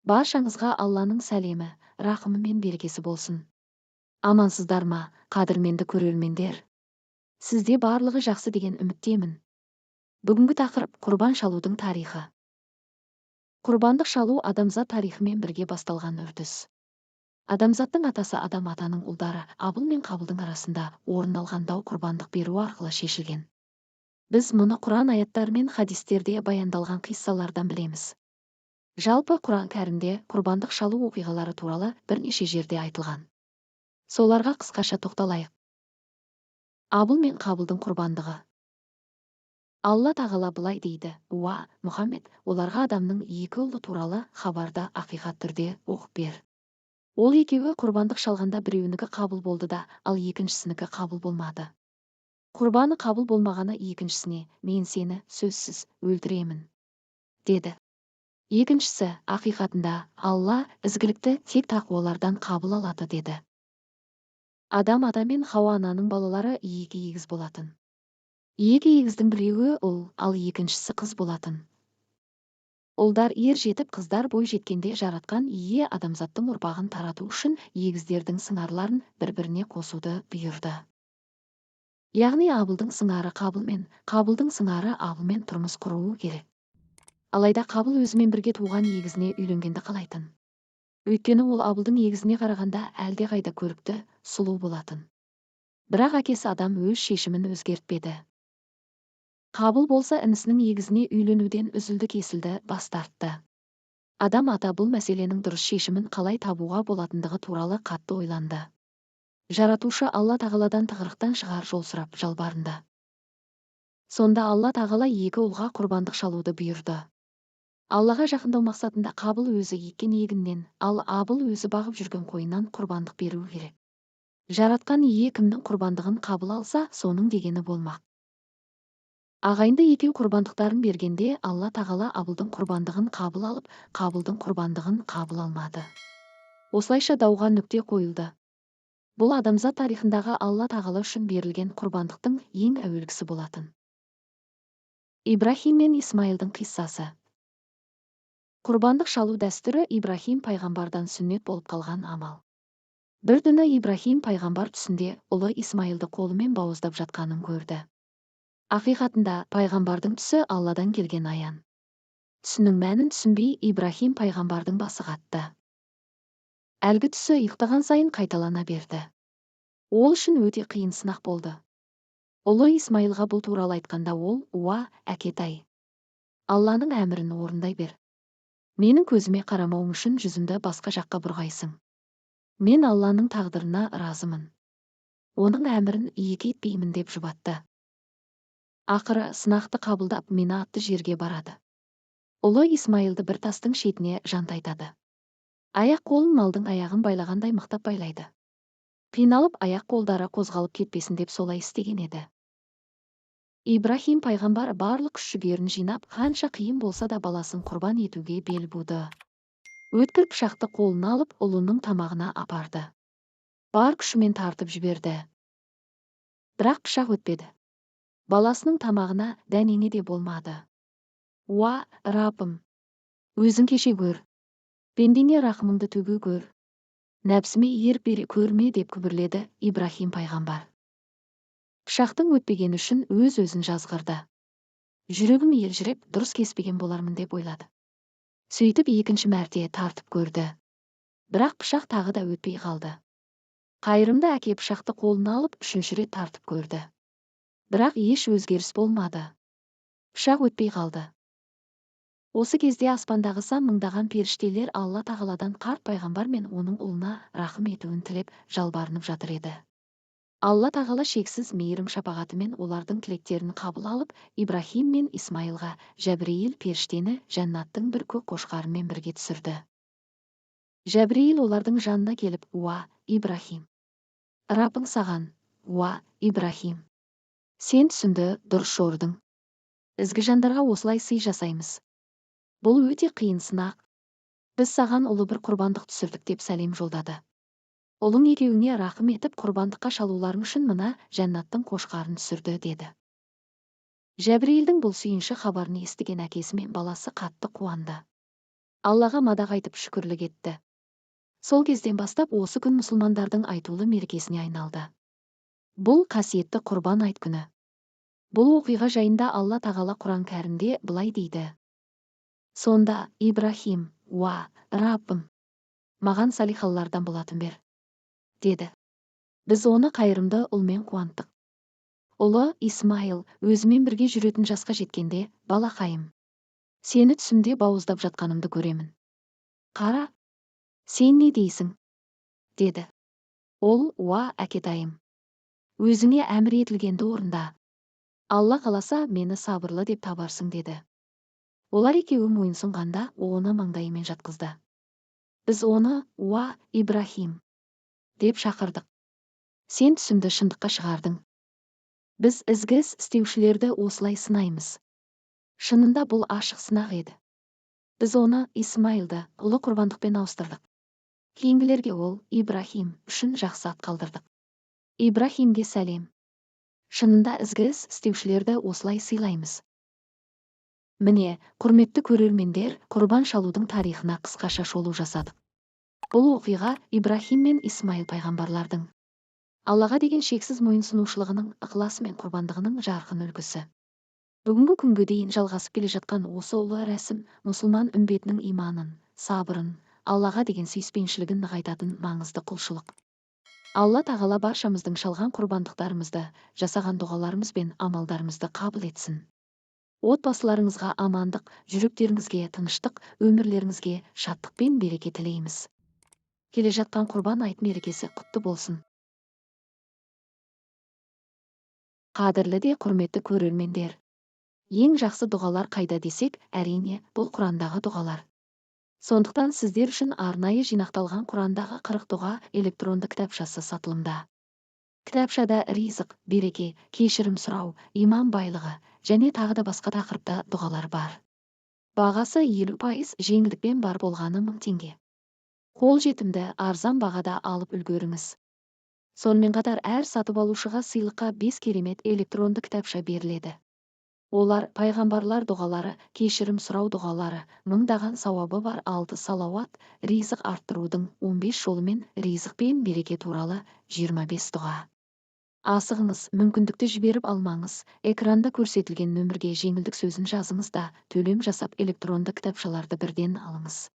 Баршаңызға Алланың сәлемі, рахымы мен берекесі болсын. Амансыздар ма, қадірменді көрермендер? Сізде барлығы жақсы деген үміттемін. Бүгінгі тақырып құрбан шалудың тарихы. Құрбандық шалу адамзат тарихымен бірге басталған үрдіс. Адамзаттың атасы Адам атаның ұлдары Абыл мен Қабылдың арасында орын алған дау құрбандық беру арқылы шешілген. Біз мұны Құран аяттары мен хадистерде баяндалған қиссалардан білеміз. Жалпы Құран кәрімде құрбандық шалу оқиғалары туралы бірнеше жерде айтылған. Соларға қысқаша тоқталайық. Абыл мен Қабылдың құрбандығы. Алла тағала былай дейді: «Уа, Мұхаммед, оларға Адамның екі ұлы туралы хабарды ақиқат түрде оқып бер. Ол екеуі құрбандық шалғанда біреуінікі қабыл болды да, ал екіншісінікі қабыл болмады. Құрбаны қабыл болмағаны екіншісіне: мен сені сөзсіз өлтіремін», деді. Екіншісі: ақиқатында Алла ізгілікті тек тақуалардан қабыл алады, деді. Адам ата мен Хауа ананың балалары екі егіз болатын. Екі егіздің біреуі ұл, ал екіншісі қыз болатын. Ұлдар ер жетіп, қыздар бой жеткенде жаратқан ие адамзаттың ұрпағын тарату үшін егіздердің сыңарларын бір-біріне қосуды бұйырды. Яғни Абылдың сыңары Қабылмен, Қабылдың сыңары Абылмен тұрмыс құруы керек. Алайда Қабыл өзімен бірге туған егізіне үйленгенді қалайтын. Өйткені ол Абылдың егізіне қарағанда әлдеқайда көрікті, сұлу болатын. Бірақ әкесі Адам өз шешімін өзгертпеді. Қабыл болса інісінің егізіне үйленуден үзілді-кесілді бас тартты. Адам ата бұл мәселенің дұрыс шешімін қалай табуға болатындығы туралы қатты ойланды. Жаратушы Алла тағаладан тығырықтан шығар жол сұрап жалбарынды. Сонда Алла тағала екі ұлға құрбандық шалуды бұйырды. Аллаға жақындау мақсатында Қабыл өзі еккен егіннен, ал Абыл өзі бағып жүрген қойынан құрбандық беру керек. Жаратқан ие кімнің құрбандығын қабыл алса, соның дегені болмақ. Ағайынды екеу құрбандықтарын бергенде Алла тағала Абылдың құрбандығын қабыл алып, Қабылдың құрбандығын қабыл алмады. Осылайша дауға нүкте қойылды. Бұл адамзат тарихындағы Алла тағала үшін берілген құрбандықтың ең әуелгісі болатын. Ибрахим мен Исмайылдың қиссасы. Құрбандық шалу дәстүрі Ибрахим пайғамбардан сүннет болып қалған амал. Бір күні Ибрахим пайғамбар түсінде ұлы Исмайылды қолымен бауыздап жатқанын көрді. Ақиқатында пайғамбардың түсі Алладан келген аян. Түсінің мәнін түсінбей Ибрахим пайғамбардың басы қатты. Әлгі түсі ұйықтаған сайын қайталана берді. Ол үшін өте қиын сынақ болды. Ұлы Исмайылға бұл туралы айтқанда ол: «Уа, әкетай, Алланың әмірін орындай бер. Менің көзіме қарамауың үшін жүзімді басқа жаққа бұрғайсың. Мен Алланың тағдырына разымын. Оның әмірін екі етпеймін», деп жұбатты. Ақыры сынақты қабылдап Мина атты жерге барады. Ұлы Исмайылды бір тастың шетіне жантайтады. Аяқ-қолын малдың аяғын байлағандай мықтап байлайды. Қиналып аяқ-қолдары қозғалып кетпесін деп солай істеген еді. Ибрахим пайғамбар барлық күш-жігерін жинап, қанша қиын болса да баласын құрбан етуге бел буды. Өткір пышақты қолына алып, ұлының тамағына апарды. Бар күшімен тартып жіберді. Бірақ пышақ өтпеді. Баласының тамағына дәнеңе де болмады. «Уа, Раббым, өзің кеше көр. Пендеңе рахымыңды төге көр. Нәпсіме ерік бере көрме», деп күбірледі Ибрахим пайғамбар. Пышақтың өтпеген үшін өз-өзін жазғырды. Жүрегім елжіреп, дұрыс кеспеген болармын деп ойлады. Сөйтіп екінші мәрте тартып көрді. Бірақ пышақ тағы да өтпей қалды. Қайырымды әке пышақты қолына алып, үшінші рет тартып көрді. Бірақ еш өзгеріс болмады. Пышақ өтпей қалды. Осы кезде аспандағы сан мыңдаған періштелер Алла тағаладан қарт пайғамбар мен оның ұлына рахым етуін тілеп жалбарынып жатыр еді. Алла тағала шексіз мейірім шапағатымен олардың тілектерін қабыл алып, Ибрахим мен Исмайылға Жәбірейіл періштені жәннаттың бір көк қошқарымен бірге түсірді. Жәбірейіл олардың жанына келіп: «Уа, Ибрахим, Раббың саған: уа, Ибрахим, сен түсінді дұрыс жордың. Ізгі жандарға осылай сый жасаймыз. Бұл өте қиын сынақ. Біз саған ұлы бір құрбандық түсірдік», деп сәлем жолдады. «Ұлың екеуіңе рахым етіп, құрбандыққа шалуларың үшін мына жәннаттың қошқарын түсірді», деді. Жәбірейілдің бұл сүйінші хабарын естіген әкесі мен баласы қатты қуанды. Аллаға мадақ айтып шүкірлік етті. Сол кезден бастап осы күн мұсылмандардың айтулы мерекесіне айналды. Бұл қасиетті құрбан айт күні. Бұл оқиға жайында Алла тағала Құран кәрімде былай дейді. Сонда Ибрахим, уа, Раббым, маған салихалардан болатын бер, деді. Біз оны қайырымды ұлмен қуанттық. Ұлы Исмаил өзімен бірге жүретін жасқа жеткенде, балақайым, сені түсімде бауыздап жатқанымды көремін. Қара, сен не дейсің? Деді. Ол, уа, әкетайым, өзіңе әмір етілгенді орында. Алла қаласа мені сабырлы деп табарсың, деді. Олар екеуі мойынсұнғанда оны маңдайымен жатқызды. Біз оны, уа, Ибрахим, деп шақырдық. Сен түсімді шындыққа шығардың. Біз ізгі іс істеушілерді осылай сынаймыз. Шынында бұл ашық сынақ еді. Біз оны Исмаилды ұлы құрбандықпен ауыстырдық. Кейінгілерге ол Ибрахим үшін жақсы ат қалдырдық. Ибрахимге сәлем. Шынында ізгі іс істеушілерді осылай сыйлаймыз. Міне, құрметті көрермендер, құрбан шалудың тарихына қысқаша шолу жасадық. Бұл оқиға Ибрахим мен Исмаил пайғамбарлардың Аллаға деген шексіз мойынсұнушылығының, ықыласы мен құрбандығының жарқын үлгісі. Бүгінгі күнге дейін жалғасып келе жатқан осы ұлы рәсім мұсылман үмбетінің иманын, сабырын, Аллаға деген сүйіспеншілігін нығайтатын маңызды құлшылық. Алла тағала баршамыздың шалған құрбандықтарымызды, жасаған дұғаларымыз бен амалдарымызды қабыл етсін. Отбасыларыңызға амандық, жүректеріңізге тыныштық, өмірлеріңізге шаттық пен береке тілейміз. Келе жатқан құрбан айт мерекесі құтты болсын. Қадірлі де құрметті көрермендер. Ең жақсы дұғалар қайда десек, әрине, бұл Құрандағы дұғалар. Сондықтан сіздер үшін арнайы жинақталған Құрандағы 40 дұға электронды кітапшасы сатылымда. Кітапшада ризық, береке, кешірім сұрау, иман байлығы және тағы да басқа тақырыпта дұғалар бар. Бағасы 50% жеңілдікпен бар болғаны 1000 теңге. Қолжетімді, арзан бағада алып үлгеріңіз. Сонымен қатар әр сатып алушыға сыйлыққа 5 керемет электронды кітапша беріледі. Олар пайғамбарлар дұғалары, кешірім сұрау дұғалары, мыңдаған сауабы бар 6 салауат, ризық арттырудың 15 жолы мен ризық пен береке туралы 25 дұға. Асығыңыз, мүмкіндікті жіберіп алмаңыз, экранда көрсетілген нөмірге жеңілдік сөзін жазыңыз да төлем жасап электронды кітапшаларды бірден алыңыз.